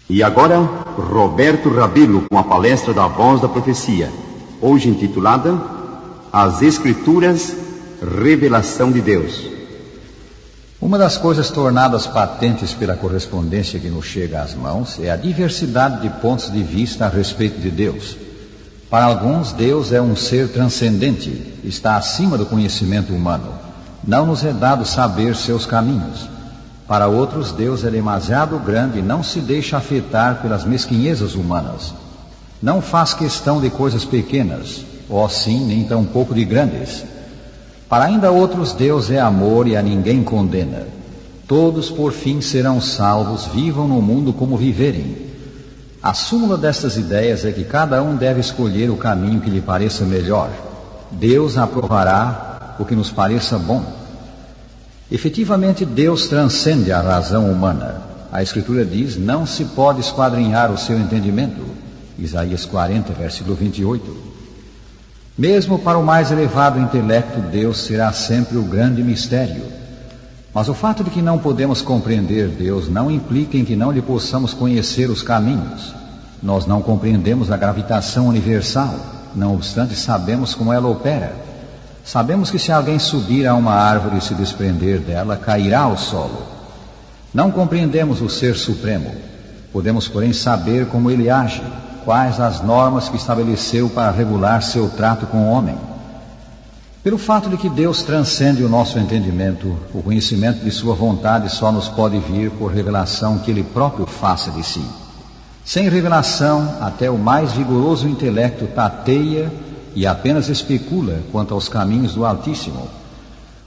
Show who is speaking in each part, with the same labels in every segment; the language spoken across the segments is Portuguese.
Speaker 1: E agora, Roberto Rabelo com a palestra da Voz da Profecia, hoje intitulada As Escrituras, Revelação de Deus.
Speaker 2: Uma das coisas tornadas patentes pela correspondência que nos chega às mãos é a diversidade de pontos de vista a respeito de Deus. Para alguns, Deus é um ser transcendente, está acima do conhecimento humano. Não nos é dado saber seus caminhos. Para outros, Deus é demasiado grande e não se deixa afetar pelas mesquinhezas humanas. Não faz questão de coisas pequenas, ou sim, nem tampouco de grandes. Para ainda outros, Deus é amor e a ninguém condena. Todos, por fim, serão salvos, vivam no mundo como viverem. A súmula destas ideias é que cada um deve escolher o caminho que lhe pareça melhor. Deus aprovará o que nos pareça bom. Efetivamente, Deus transcende a razão humana. A Escritura diz, não se pode esquadrinhar o seu entendimento. Isaías 40, versículo 28. Mesmo para o mais elevado intelecto, Deus será sempre o grande mistério. Mas o fato de que não podemos compreender Deus não implica em que não lhe possamos conhecer os caminhos. Nós não compreendemos a gravitação universal, não obstante sabemos como ela opera. Sabemos que se alguém subir a uma árvore e se desprender dela, cairá ao solo. Não compreendemos o Ser Supremo. Podemos, porém, saber como ele age, quais as normas que estabeleceu para regular seu trato com o homem. Pelo fato de que Deus transcende o nosso entendimento, o conhecimento de sua vontade só nos pode vir por revelação que ele próprio faça de si. Sem revelação, até o mais vigoroso intelecto tateia e apenas especula quanto aos caminhos do Altíssimo.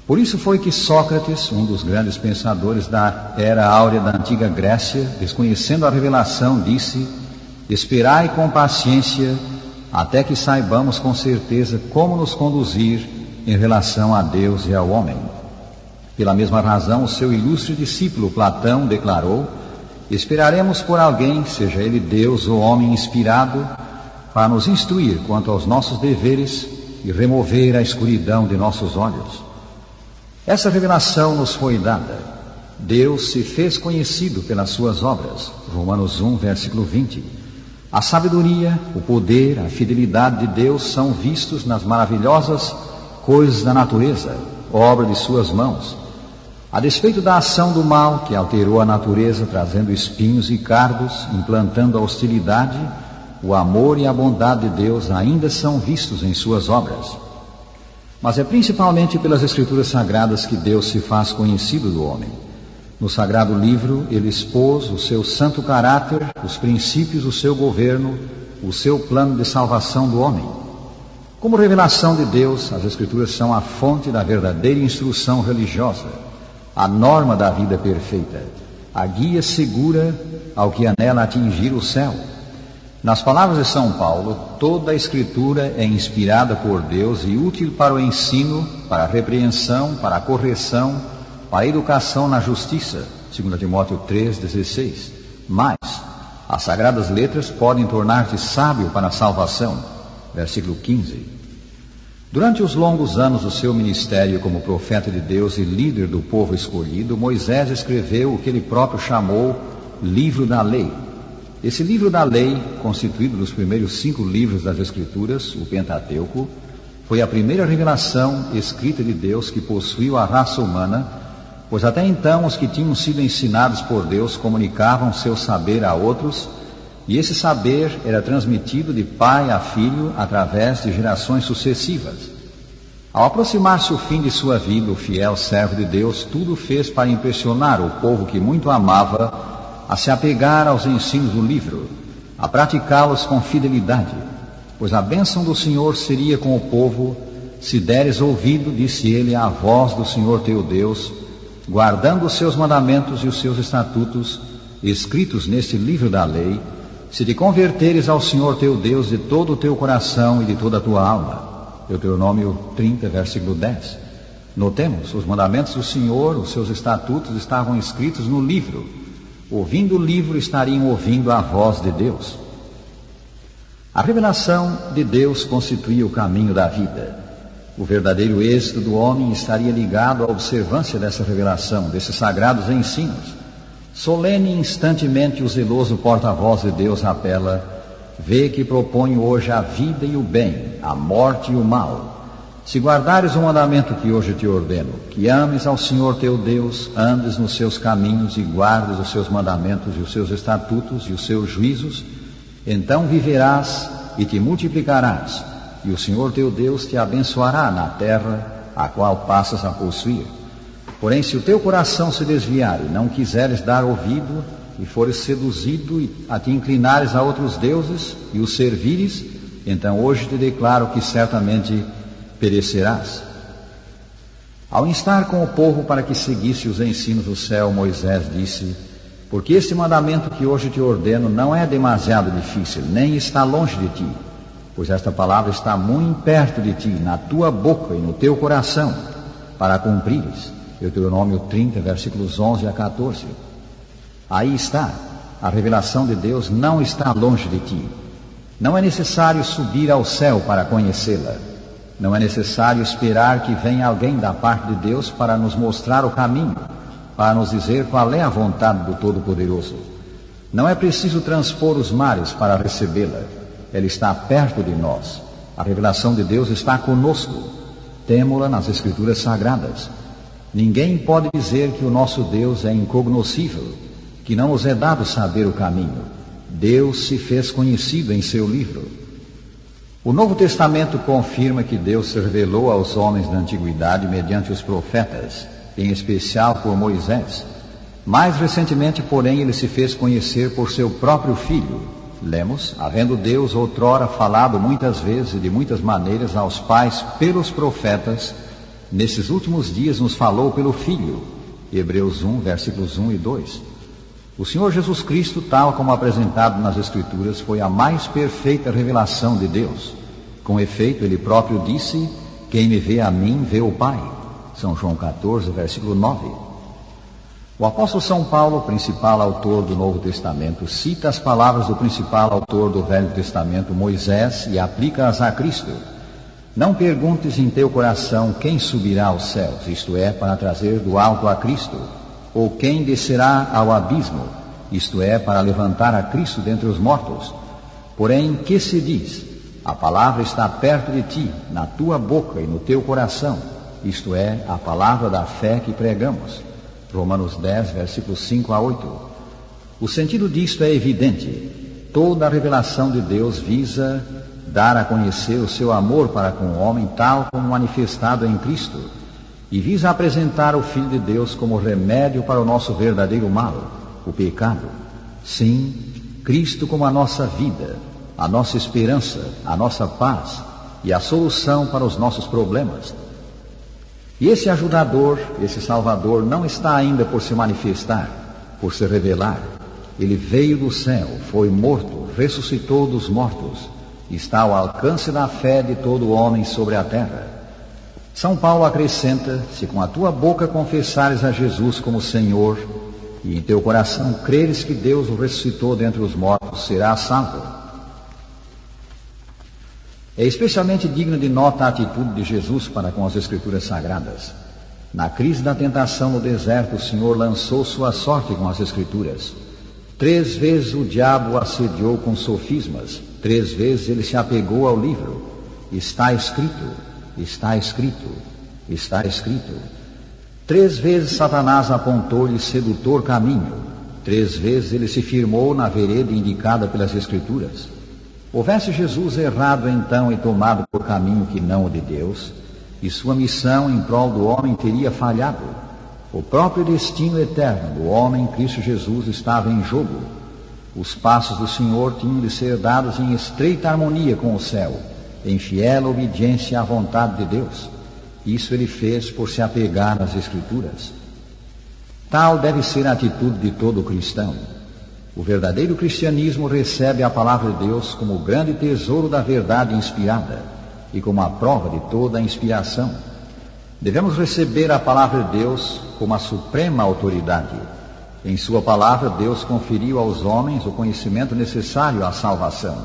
Speaker 2: Por isso foi que Sócrates, um dos grandes pensadores da era áurea da antiga Grécia, desconhecendo a revelação, disse: esperai com paciência até que saibamos com certeza como nos conduzir em relação a Deus e ao homem. Pela mesma razão, o seu ilustre discípulo Platão declarou: esperaremos por alguém, seja ele Deus ou homem inspirado, para nos instruir quanto aos nossos deveres e remover a escuridão de nossos olhos. Essa revelação nos foi dada. Deus se fez conhecido pelas suas obras. Romanos 1, versículo 20. A sabedoria, o poder, a fidelidade de Deus são vistos nas maravilhosas coisas da natureza, obra de suas mãos. A despeito da ação do mal que alterou a natureza, trazendo espinhos e cardos, implantando a hostilidade, o amor e a bondade de Deus ainda são vistos em suas obras. Mas é principalmente pelas Escrituras Sagradas que Deus se faz conhecido do homem. No Sagrado Livro, ele expôs o seu santo caráter, os princípios do seu governo, o seu plano de salvação do homem. Como revelação de Deus, as Escrituras são a fonte da verdadeira instrução religiosa, a norma da vida perfeita, a guia segura ao que anela atingir o céu. Nas palavras de São Paulo, toda a Escritura é inspirada por Deus e útil para o ensino, para a repreensão, para a correção, para a educação na justiça, 2 Timóteo 3,16. Mas as sagradas letras podem tornar-te sábio para a salvação, versículo 15. Durante os longos anos do seu ministério como profeta de Deus e líder do povo escolhido, Moisés escreveu o que ele próprio chamou Livro da Lei. Esse livro da lei, constituído dos primeiros 5 livros das Escrituras, o Pentateuco, foi a primeira revelação escrita de Deus que possuiu a raça humana, pois até então os que tinham sido ensinados por Deus comunicavam seu saber a outros, e esse saber era transmitido de pai a filho através de gerações sucessivas. Ao aproximar-se o fim de sua vida, o fiel servo de Deus tudo fez para impressionar o povo que muito amava a se apegar aos ensinos do livro, a praticá-los com fidelidade, pois a bênção do Senhor seria com o povo, se deres ouvido, disse ele, à voz do Senhor teu Deus, guardando os seus mandamentos e os seus estatutos, escritos neste livro da lei, se te converteres ao Senhor teu Deus de todo o teu coração e de toda a tua alma. Deuteronômio 30, versículo 10. Notemos, os mandamentos do Senhor, os seus estatutos estavam escritos no livro. Ouvindo o livro, estariam ouvindo a voz de Deus. A revelação de Deus constituía o caminho da vida. O verdadeiro êxito do homem estaria ligado à observância dessa revelação, desses sagrados ensinos. Solene e instantemente o zeloso porta-voz de Deus apela: vê que proponho hoje a vida e o bem, a morte e o mal. Se guardares o mandamento que hoje te ordeno, que ames ao Senhor teu Deus, andes nos seus caminhos e guardes os seus mandamentos e os seus estatutos e os seus juízos, então viverás e te multiplicarás, e o Senhor teu Deus te abençoará na terra a qual passas a possuir. Porém, se o teu coração se desviar e não quiseres dar ouvido, e fores seduzido a te inclinares a outros deuses e os servires, então hoje te declaro que certamente perecerás. Ao instar com o povo para que seguisse os ensinos do céu, Moisés disse: porque este mandamento que hoje te ordeno não é demasiado difícil, nem está longe de ti, pois esta palavra está muito perto de ti, na tua boca e no teu coração, para cumprires. Deuteronômio 30, versículos 11 a 14. Aí está, a revelação de Deus não está longe de ti. Não é necessário subir ao céu para conhecê-la. Não é necessário esperar que venha alguém da parte de Deus para nos mostrar o caminho, para nos dizer qual é a vontade do Todo-Poderoso. Não é preciso transpor os mares para recebê-la. Ela está perto de nós. A revelação de Deus está conosco. Temo-la nas Escrituras Sagradas. Ninguém pode dizer que o nosso Deus é incognoscível, que não nos é dado saber o caminho. Deus se fez conhecido em seu livro. O Novo Testamento confirma que Deus se revelou aos homens da antiguidade mediante os profetas, em especial por Moisés. Mais recentemente, porém, ele se fez conhecer por seu próprio Filho. Lemos: havendo Deus outrora falado muitas vezes e de muitas maneiras aos pais pelos profetas, nesses últimos dias nos falou pelo Filho. Hebreus 1, versículos 1 e 2. O Senhor Jesus Cristo, tal como apresentado nas Escrituras, foi a mais perfeita revelação de Deus. Com efeito, ele próprio disse: quem me vê a mim, vê o Pai. São João 14, versículo 9. O apóstolo São Paulo, principal autor do Novo Testamento, cita as palavras do principal autor do Velho Testamento, Moisés, e aplica-as a Cristo. Não perguntes em teu coração quem subirá aos céus, isto é, para trazer do alto a Cristo, ou quem descerá ao abismo, isto é, para levantar a Cristo dentre os mortos. Porém, que se diz? A palavra está perto de ti, na tua boca e no teu coração, isto é, a palavra da fé que pregamos. Romanos 10, versículos 5 a 8. O sentido disto é evidente. Toda a revelação de Deus visa dar a conhecer o seu amor para com o homem, tal como manifestado em Cristo, e visa apresentar o Filho de Deus como remédio para o nosso verdadeiro mal, o pecado. Sim, Cristo como a nossa vida, a nossa esperança, a nossa paz e a solução para os nossos problemas. E esse ajudador, esse Salvador, não está ainda por se manifestar, por se revelar. Ele veio do céu, foi morto, ressuscitou dos mortos, está ao alcance da fé de todo homem sobre a terra. São Paulo acrescenta: se com a tua boca confessares a Jesus como Senhor, e em teu coração creres que Deus o ressuscitou dentre os mortos, serás salvo. É especialmente digna de nota a atitude de Jesus para com as Escrituras Sagradas. Na crise da tentação no deserto, o Senhor lançou sua sorte com as Escrituras. 3 vezes o diabo o assediou com sofismas. 3 vezes ele se apegou ao livro. Está escrito, está escrito, está escrito. 3 vezes Satanás apontou-lhe sedutor caminho. 3 vezes ele se firmou na vereda indicada pelas Escrituras. Houvesse Jesus errado então e tomado por caminho que não o de Deus, e sua missão em prol do homem teria falhado. O próprio destino eterno do homem, Cristo Jesus, estava em jogo. Os passos do Senhor tinham de ser dados em estreita harmonia com o céu, em fiel obediência à vontade de Deus. Isso ele fez por se apegar às Escrituras. Tal deve ser a atitude de todo cristão. O verdadeiro cristianismo recebe a palavra de Deus como o grande tesouro da verdade inspirada e como a prova de toda a inspiração. Devemos receber a palavra de Deus como a suprema autoridade. Em sua palavra, Deus conferiu aos homens o conhecimento necessário à salvação.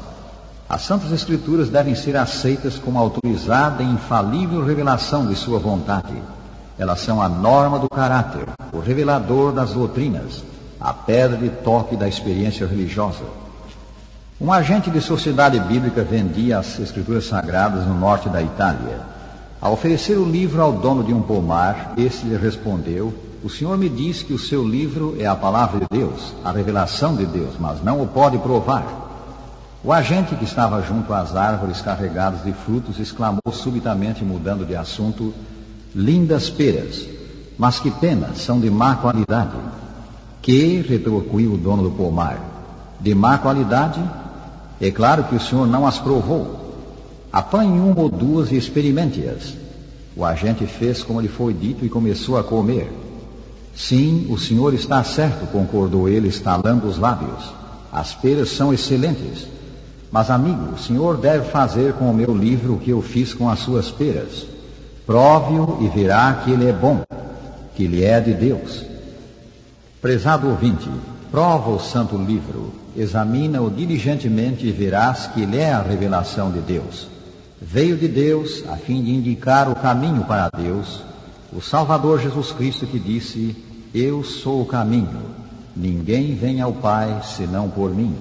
Speaker 2: As Santas Escrituras devem ser aceitas como autorizada e infalível revelação de sua vontade. Elas são a norma do caráter, o revelador das doutrinas, a pedra de toque da experiência religiosa. Um agente de sociedade bíblica vendia as escrituras sagradas no norte da Itália. Ao oferecer o livro ao dono de um pomar, este lhe respondeu: "O senhor me diz que o seu livro é a palavra de Deus, a revelação de Deus, mas não o pode provar." O agente, que estava junto às árvores carregadas de frutos, exclamou subitamente, mudando de assunto: "Lindas peras, mas que pena, são de má qualidade." "Que?" retorquiu o dono do pomar. "De má qualidade? É claro que o senhor não as provou. Apanhe uma ou duas e experimente-as." O agente fez como lhe foi dito e começou a comer. "Sim, o senhor está certo", concordou ele, estalando os lábios. "As peras são excelentes. Mas, amigo, o senhor deve fazer com o meu livro o que eu fiz com as suas peras. Prove-o e verá que ele é bom, que ele é de Deus." Prezado ouvinte, prova o santo livro, examina-o diligentemente e verás que ele é a revelação de Deus. Veio de Deus a fim de indicar o caminho para Deus, o Salvador Jesus Cristo, que disse: "Eu sou o caminho, ninguém vem ao Pai senão por mim."